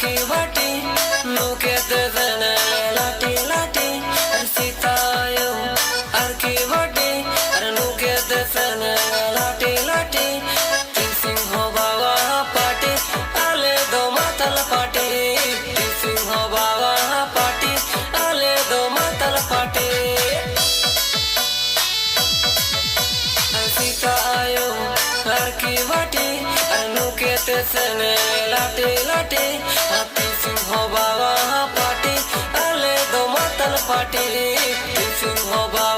के बाटे लोके दन लाटे लाटे सीतायो अर के बाटे अर लोके दन लाटे लाटे सिंह बाबा पाटे आले दो मातल पाटे सिंह बाबा पाटे आले दो मातल पाटे सीतायो अर के बाटे अर लोके दन लाटे लाटे सिंह बाबा पाटे आले दो मातल पाटे सिंह बाबा